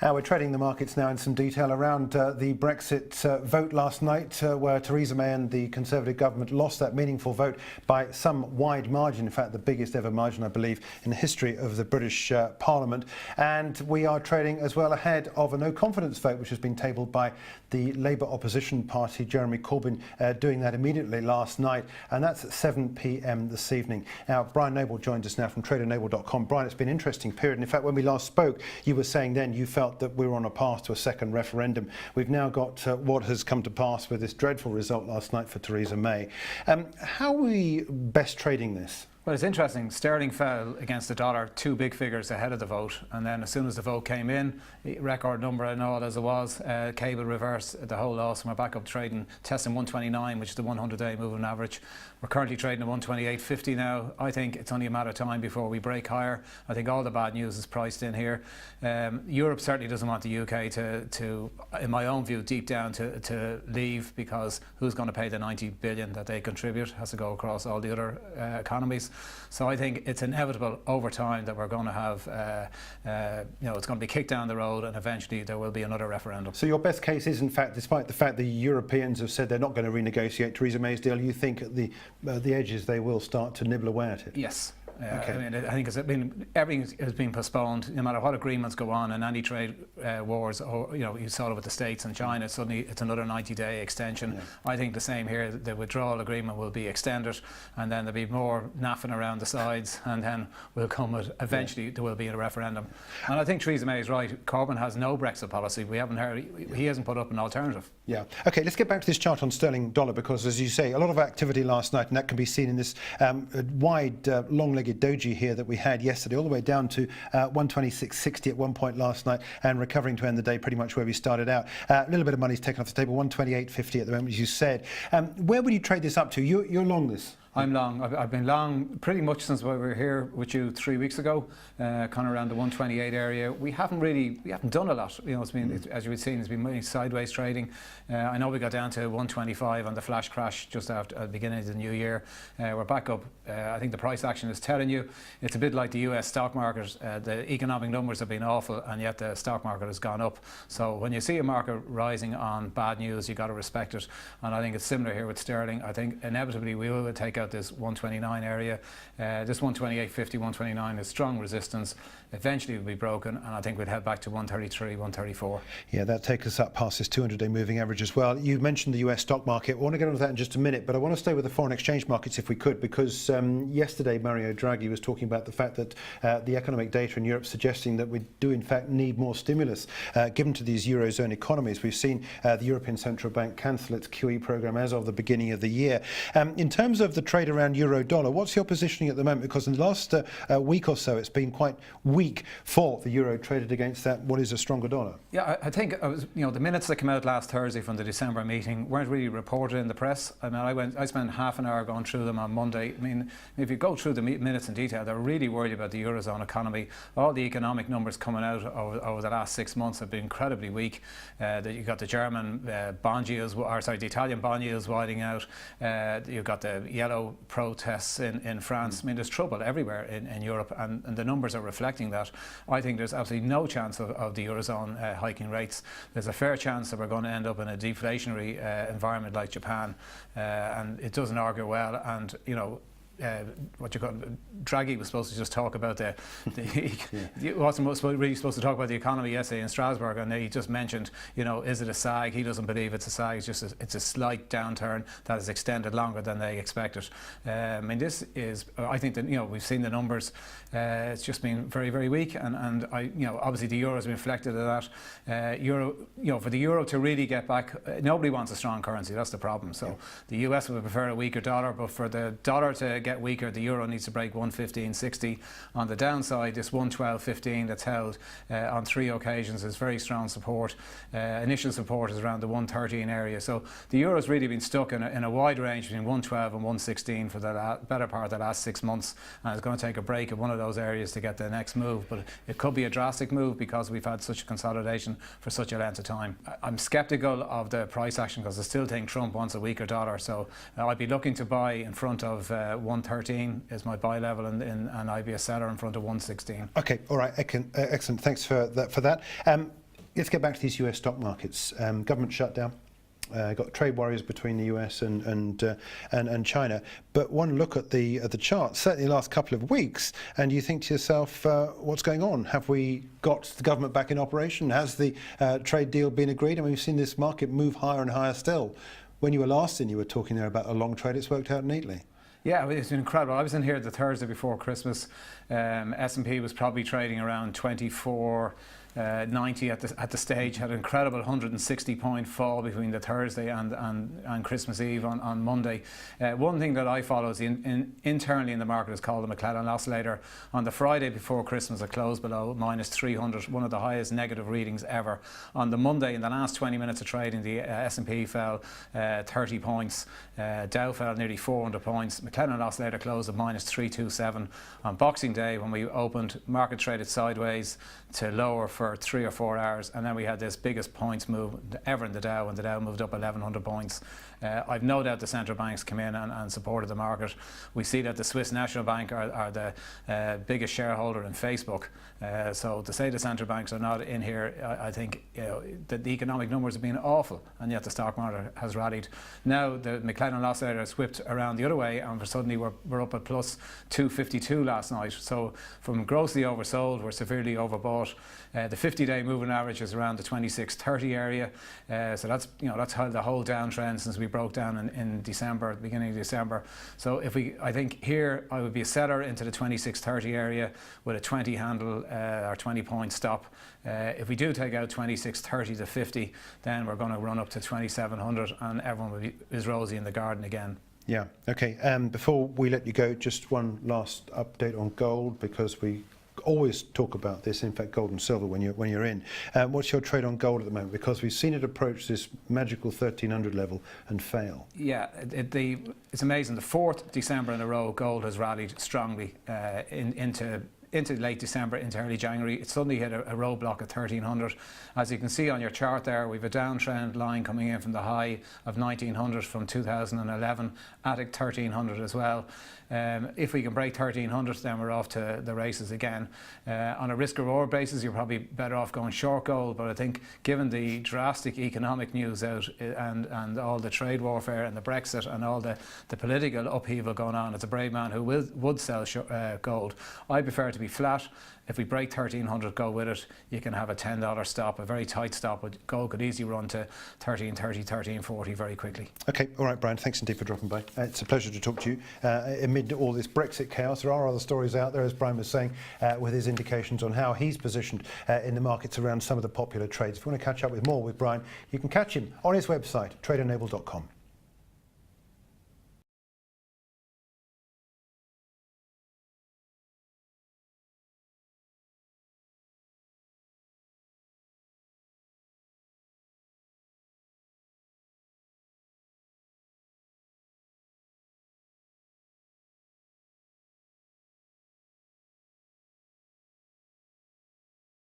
We're trading the markets now in some detail around the Brexit vote last night, where Theresa May and the Conservative government lost that meaningful vote by some wide margin, in fact the biggest ever margin I believe in the history of the British Parliament. And we are trading as well ahead of a no confidence vote which has been tabled by the Labour opposition party, Jeremy Corbyn doing that immediately last night, and that's at 7 p.m. this evening. Now Brian Noble joins us now from tradernoble.com. Brian, it's been an interesting period, and in fact when we last spoke you were saying then you felt that we were on a path to a second referendum. We've now got what has come to pass with this dreadful result last night for Theresa May. How are we best trading this? Well, it's interesting. Sterling fell against the dollar, two big figures ahead of the vote, and then as soon as the vote came in, record number and all as it was, cable reversed the whole loss, and we're back up trading, testing 129, which is the 100-day moving average. We're currently trading at 128.50 now. I think it's only a matter of time before we break higher. I think all the bad news is priced in here. Europe certainly doesn't want the UK to, in my own view, deep down to leave, because who's going to pay the 90 billion that they contribute? Has to go across all the other economies. So I think it's inevitable over time that we're going to have, it's going to be kicked down the road, and eventually there will be another referendum. So your best case is, in fact, despite the fact the Europeans have said they're not going to renegotiate Theresa May's deal, you think at the edges they will start to nibble away at it? Yes. Okay. I mean, I think everything has been postponed. No matter what agreements go on and any trade wars, or you saw it with the States and China, suddenly it's another 90-day extension. Yeah. I think the same here. The withdrawal agreement will be extended, and then there'll be more naffing around the sides, and then we'll come with eventually there will be a referendum. And I think Theresa May is right. Corbyn has no Brexit policy. We haven't heard. He hasn't put up an alternative. Yeah. Okay. Let's get back to this chart on sterling dollar, because as you say, a lot of activity last night, and that can be seen in this wide, long-legged doji here that we had yesterday, all the way down to 126.60 at one point last night, and recovering to end the day pretty much where we started out. A little bit of money's taken off the table, 128.50 at the moment, as you said. Where would you trade this up to? You're long this. I'm long. I've been long pretty much since we were here with you 3 weeks ago, kind of around the 128 area. We haven't done a lot. It's been, as you would see, it's been mainly sideways trading. I know we got down to 125 on the flash crash just after the beginning of the new year. We're back up. I think the price action is telling you it's a bit like the US stock market. The economic numbers have been awful, and yet the stock market has gone up. So when you see a market rising on bad news, you got to respect it. And I think it's similar here with sterling. I think inevitably we will take out this 129 area. This 128.50, 129 is strong resistance. Eventually it will be broken, and I think we'd head back to 133, 134. Yeah, that takes us up past this 200-day moving average as well. You mentioned the US stock market. I want to get onto that in just a minute, but I want to stay with the foreign exchange markets if we could, because yesterday Mario Draghi was talking about the fact that the economic data in Europe suggesting that we do in fact need more stimulus given to these Eurozone economies. We've seen the European Central Bank cancel its QE program as of the beginning of the year. In terms of the trade around euro dollar, what's your positioning at the moment? Because in the last week or so it's been quite weak for the euro traded against that what is a stronger dollar. Yeah, I think the minutes that came out last Thursday from the December meeting weren't really reported in the press. I mean, I spent half an hour going through them on Monday. I mean, if you go through the minutes in detail, they're really worried about the Eurozone economy. All the economic numbers coming out over the last 6 months have been incredibly weak. You've got the German bond yields, the Italian bond yields widening out. You've got the yellow protests in France. I mean, there's trouble everywhere in Europe, and the numbers are reflecting that. I think there's absolutely no chance of the Eurozone hiking rates. There's a fair chance that we're going to end up in a deflationary environment like Japan, and it doesn't argue well. And Draghi was supposed to just talk about he wasn't really supposed to talk about the economy yesterday in Strasbourg, and he just mentioned, is it a sag? He doesn't believe it's a sag. It's just it's a slight downturn that has extended longer than they expected. I mean, this is, I think that we've seen the numbers. It's just been very, very weak, and obviously the euro has been reflected of that. For the euro to really get back, nobody wants a strong currency. That's the problem. So the US would prefer a weaker dollar, but for the dollar to get weaker, the euro needs to break 115.60. On the downside, this 112.15 that's held on 3 occasions is very strong support. Initial support is around the 113 area. So the euro's really been stuck in a wide range between 112 and 116 for the better part of the last 6 months, and it's going to take a break at one of those areas to get the next move. But it could be a drastic move because we've had such a consolidation for such a length of time. I'm sceptical of the price action because I still think Trump wants a weaker dollar. So I'd be looking to buy in front of 113 is my buy level, and I'd be a seller in front of 116. Okay, all right, excellent. Thanks for that. let's get back to these US stock markets. Government shutdown. Got trade worries between the US and China, but one look at the charts, certainly the last couple of weeks, and you think to yourself, what's going on? Have we got the government back in operation? Has the trade deal been agreed? I mean, we've seen this market move higher and higher still. When you were last in, you were talking there about a long trade. It's worked out neatly. Yeah, it's been incredible. I was in here the Thursday before Christmas. S&P was probably trading around 24.90 at the stage. Had an incredible 160 point fall between the Thursday and Christmas Eve on Monday. One thing that I follow is internally in the market is called the McClellan oscillator. On the Friday before Christmas, it closed below -300, one of the highest negative readings ever. On the Monday, in the last 20 minutes of trading, the S&P fell 30 points. Dow fell nearly 400 points. McClellan oscillator closed at -327. On Boxing Day, when we opened, market traded sideways to lower for 3 or 4 hours, and then we had this biggest points move ever in the Dow, and the Dow moved up 1,100 points. I've no doubt the central banks come in and supported the market. We see that the Swiss National Bank are the biggest shareholder in Facebook. So to say the central banks are not in here, I think that the economic numbers have been awful, and yet the stock market has rallied. Now the McClellan oscillator has whipped around the other way, and suddenly we're up at plus 252 last night. So from grossly oversold, we're severely overbought. The 50-day moving average is around the 2630 area. So that's held the whole downtrend since we broke down in December, beginning of December. So I think here I would be a seller into the 2630 area with a 20 handle or 20 point stop. If we do take out 2630 to 50, then we're going to run up to 2700, and everyone is rosy in the garden again. Yeah. Okay. Before we let you go, just one last update on gold, because we always talk about this. In fact, gold and silver when you're in. What's your trade on gold at the moment? Because we've seen it approach this magical 1300 level and fail. Yeah, it's amazing. The 4th December in a row, gold has rallied strongly into late December, into early January. It suddenly hit a roadblock at 1300. As you can see on your chart there, we've a downtrend line coming in from the high of 1900 from 2011 at 1300 as well. If we can break 1300, then we're off to the races again. On a risk reward basis, you're probably better off going short gold, but I think given the drastic economic news out and all the trade warfare and the Brexit and all the political upheaval going on, it's a brave man who would sell gold. I prefer to be flat. If we break 1300, go with it. You can have a $10 stop, a very tight stop, but gold could easily run to 1330, 1340 very quickly. Okay, all right, Brian, thanks indeed for dropping by. It's a pleasure to talk to you. Amid all this Brexit chaos, there are other stories out there, as Brian was saying, with his indications on how he's positioned in the markets around some of the popular trades. If you want to catch up with more with Brian, you can catch him on his website, tradeonabled.com.